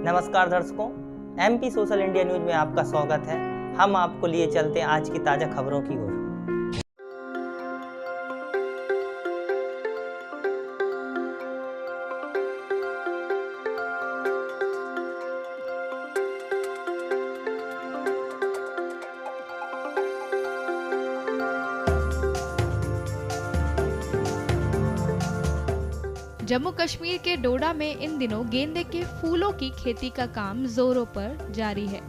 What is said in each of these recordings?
नमस्कार दर्शकों, MP social India news में आपका स्वागत है। हम आपको लिए चलते हैं आज की ताज़ा खबरों की ओर। जम्मू कश्मीर के डोडा में इन दिनों गेंदे के फूलों की खेती का काम जोरों पर जारी है।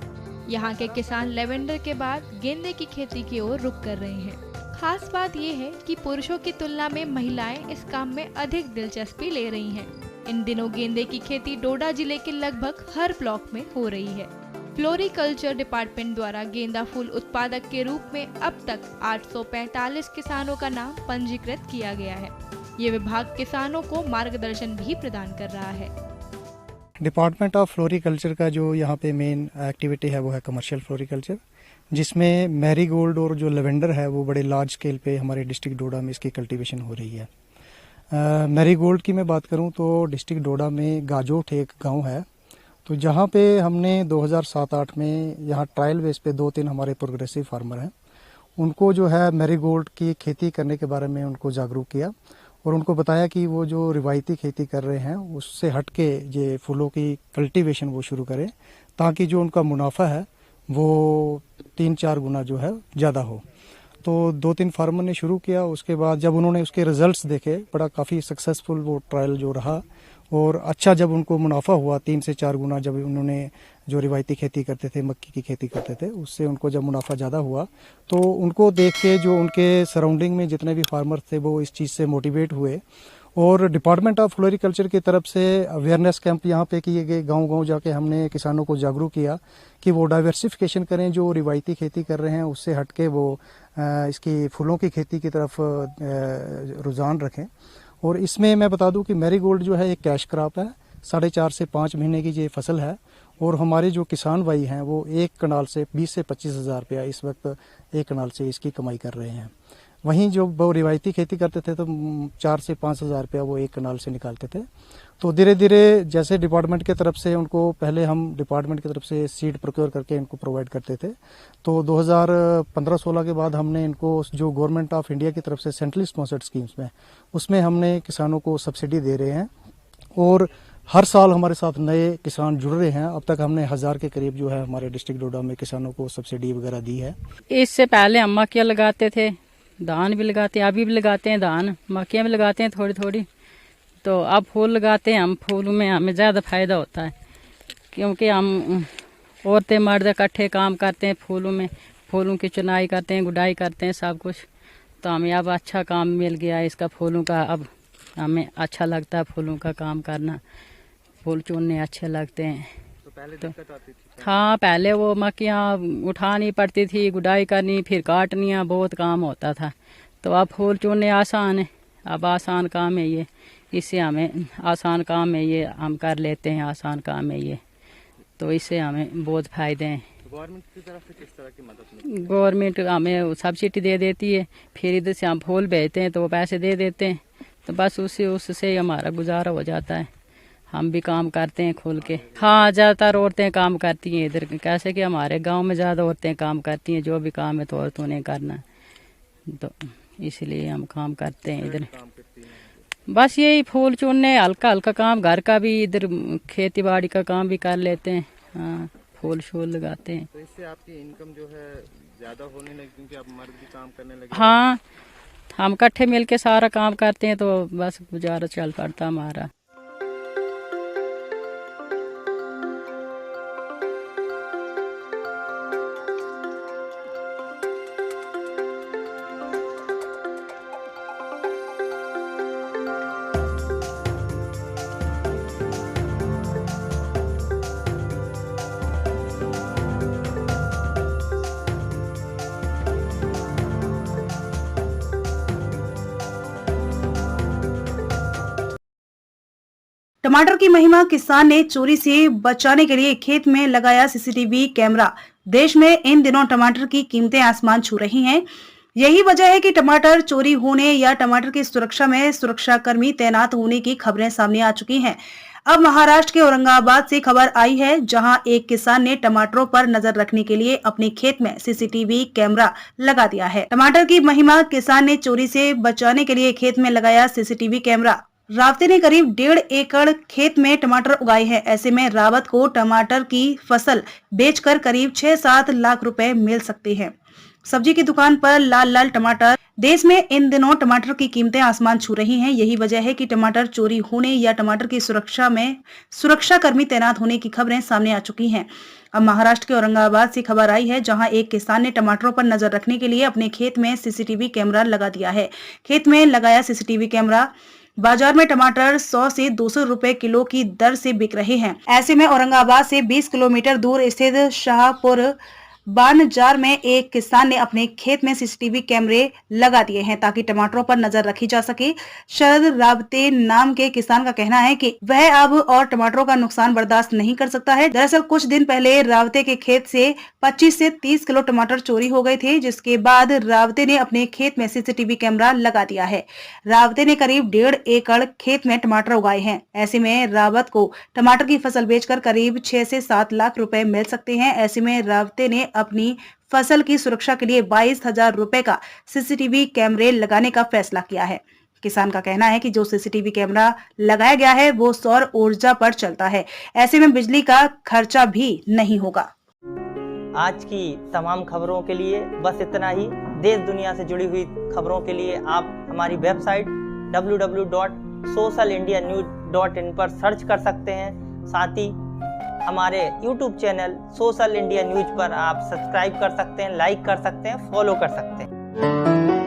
यहाँ के किसान लेवेंडर के बाद गेंदे की खेती की ओर रुख कर रहे हैं। खास बात ये है कि पुरुषों की तुलना में महिलाएं इस काम में अधिक दिलचस्पी ले रही हैं। इन दिनों गेंदे की खेती डोडा जिले के लगभग हर ब्लॉक में हो रही है। फ्लोरिकल्चर डिपार्टमेंट द्वारा गेंदा फूल उत्पादक के रूप में अब तक 845 किसानों का नाम पंजीकृत किया गया है। ये विभाग किसानों को मार्गदर्शन भी प्रदान कर रहा है। डिपार्टमेंट ऑफ फ्लोरिकल्चर का जो यहाँ पे मेन एक्टिविटी है वो है कमर्शियल फ्लोरिकल्चर, जिसमें मैरीगोल्ड और जो लेवेंडर है वो बड़े लार्ज स्केल पे हमारे डिस्ट्रिक्ट डोडा में इसकी कल्टीवेशन हो रही है। मैरीगोल्ड की मैं बात करूँ तो डिस्ट्रिक्ट डोडा में गाजोट एक गाँव है, तो जहाँ पे हमने 2007-8 में यहाँ ट्रायल बेस पे 2-3 हमारे प्रोग्रेसिव फार्मर हैं, उनको जो है मैरीगोल्ड की खेती करने के बारे में उनको जागरूक किया और उनको बताया कि वो जो रिवायती खेती कर रहे हैं उससे हट के ये फूलों की कल्टीवेशन वो शुरू करें, ताकि जो उनका मुनाफा है वो 3-4 गुना जो है ज़्यादा हो। तो 2-3 फार्मर ने शुरू किया। उसके बाद जब उन्होंने उसके रिजल्ट्स देखे, बड़ा काफ़ी सक्सेसफुल वो ट्रायल जो रहा और अच्छा जब उनको मुनाफा हुआ 3 से 4 गुना, जब उन्होंने जो रिवायती खेती करते थे, मक्की की खेती करते थे, उससे उनको जब मुनाफा ज़्यादा हुआ तो उनको देख के जो उनके सराउंडिंग में जितने भी फार्मर थे वो इस चीज़ से मोटिवेट हुए और डिपार्टमेंट ऑफ फ्लोरिकल्चर की तरफ से अवेयरनेस कैंप यहाँ पे किए गए। गांव-गांव जाके हमने किसानों को जागरूक किया कि वो डाइवर्सिफिकेशन करें, जो रिवायती खेती कर रहे हैं उससे हट के वो इसकी फूलों की खेती की तरफ रुझान रखें। और इसमें मैं बता दूं कि मैरीगोल्ड जो है एक कैश क्रॉप है, 4.5 से 5 महीने की ये फसल है और हमारे जो किसान भाई हैं वो एक कनाल से 20 से 25 हज़ार रुपया इस वक्त एक कनाल से इसकी कमाई कर रहे हैं। वहीं जो वो रिवायती खेती करते थे तो 4 से 5 हज़ार रुपया वो एक कनाल से निकालते थे। तो धीरे धीरे जैसे डिपार्टमेंट की तरफ से उनको, पहले हम डिपार्टमेंट की तरफ से सीड प्रोक्योर करके इनको प्रोवाइड करते थे, तो 2015-16 के बाद हमने इनको जो गवर्नमेंट ऑफ इंडिया की तरफ से सेंट्रली स्पॉन्सर्ड स्कीम्स में, उसमें हमने किसानों को सब्सिडी दे रहे हैं और हर साल हमारे साथ नए किसान जुड़ रहे हैं। अब तक हमने 1000 के करीब जो है हमारे डिस्ट्रिक्ट डोडा में किसानों को सब्सिडी वगैरह दी है। इससे पहले हम मक्कियाँ लगाते थे, धान भी लगाते हैं, अभी भी लगाते हैं धान, मक्कियाँ भी लगाते हैं थोड़ी थोड़ी। तो अब फूल लगाते हैं हम, फूलों में हमें ज़्यादा फायदा होता है क्योंकि हम औरतें मर्द इकट्ठे काम करते हैं फूलों में, फूलों की चुनाई करते हैं, गुडाई करते हैं, सब कुछ। तो हमें अब अच्छा काम मिल गया है इसका, फूलों का। अब हमें अच्छा लगता है फूलों का काम करना, फूल चुनने अच्छे लगते हैं। तो पहले दिक्कत आती थी? हाँ, पहले वो मक्कियाँ उठानी पड़ती थी, गुडाई करनी, फिर काटनी, बहुत काम होता था। तो अब फूल चुनने आसान है, अब आसान काम है ये, इससे हमें आसान काम है ये, हम कर लेते हैं, आसान काम है ये, तो इससे हमें बहुत फायदे हैं। गवर्नमेंट की तरफ से किस तरह की मदद मिलती है? गवर्नमेंट हमें सब्सिडी दे देती है, फिर इधर से हम फूल भेजते हैं तो वो पैसे दे देते हैं, तो बस उससे हमारा गुजारा हो जाता है। हम भी काम करते हैं खुल के। हाँ, ज़्यादातर औरतें काम करती हैं इधर, कैसे कि हमारे गांव में ज़्यादा औरतें काम करती हैं, जो भी काम है तो औरतों ने करना है, तो इसलिए हम काम करते हैं इधर। बस यही फूल चुनने, हल्का हल्का काम घर का भी, इधर खेती बाड़ी का काम भी कर लेते हैं। हाँ, फूल शूल लगाते हैं। तो इससे आपकी इनकम जो है ज़्यादा होने लगी क्योंकि आप मर्द भी काम करने लगे? हाँ, हम इकट्ठे मिलके सारा काम करते हैं तो बस गुजारा चल पड़ता हमारा। टमाटर की महिमा, किसान ने चोरी से बचाने के लिए खेत में लगाया सीसीटीवी कैमरा। देश में इन दिनों टमाटर की कीमतें आसमान छू रही हैं। यही वजह है कि टमाटर चोरी होने या टमाटर की सुरक्षा में सुरक्षाकर्मी तैनात होने की खबरें सामने आ चुकी हैं। अब महाराष्ट्र के औरंगाबाद से खबर आई है, जहां एक किसान ने टमाटरों पर नजर रखने के लिए अपने खेत में सीसीटीवी कैमरा लगा दिया है। टमाटर की महिमा, किसान ने चोरी से बचाने के लिए खेत में लगाया सीसीटीवी कैमरा। रावते ने करीब 1.5 एकड़ खेत में टमाटर उगाए हैं। ऐसे में रावत को टमाटर की फसल बेचकर करीब 6-7 लाख रुपए मिल सकते हैं। सब्जी की दुकान पर लाल लाल टमाटर। देश में इन दिनों टमाटर की कीमतें आसमान छू रही हैं। यही वजह है कि टमाटर चोरी होने या टमाटर की सुरक्षा में सुरक्षाकर्मी तैनात होने की खबरें सामने आ चुकी हैं। अब महाराष्ट्र के औरंगाबाद से खबर आई है, जहां एक किसान ने टमाटरों पर नजर रखने के लिए अपने खेत में सीसीटीवी कैमरा लगा दिया है। खेत में लगाया सीसीटीवी कैमरा। बाजार में टमाटर 100 से 200 रुपए किलो की दर से बिक रहे हैं। ऐसे में औरंगाबाद से 20 किलोमीटर दूर स्थित शाहपुर बानजार में एक किसान ने अपने खेत में सीसीटीवी कैमरे लगा दिए हैं ताकि टमाटरों पर नजर रखी जा सके। शरद रावते नाम के किसान का कहना है कि वह अब और टमाटरों का नुकसान बर्दाश्त नहीं कर सकता है। दरअसल कुछ दिन पहले रावते के खेत से 25 से 30 किलो टमाटर चोरी हो गए थे, जिसके बाद रावते ने अपने खेत में सीसीटीवी कैमरा लगा दिया है। रावते ने करीब 1.5 एकड़ खेत में टमाटर उगाए हैं। ऐसे में रावत को टमाटर की फसल बेचकर करीब 6 से 7 लाख रुपए मिल सकते हैं। ऐसे में रावते ने अपनी फसल की सुरक्षा के लिए 22,000 रुपए का सीसीटीवी कैमरे लगाने का फैसला किया है। किसान का कहना है कि जो सीसीटीवी कैमरा लगाया गया है वो सौर ऊर्जा पर चलता है। ऐसे में बिजली का खर्चा भी नहीं होगा। आज की तमाम खबरों के लिए बस इतना ही। देश दुनिया से जुड़ी हुई खबरों के लिए आप हमारी वेबसाइट www.socialindianews.in पर सर्च कर सकते हैं। साथ ही हमारे YouTube channel social India news पर आप सब्सक्राइब कर सकते हैं, लाइक कर सकते हैं, फॉलो कर सकते हैं।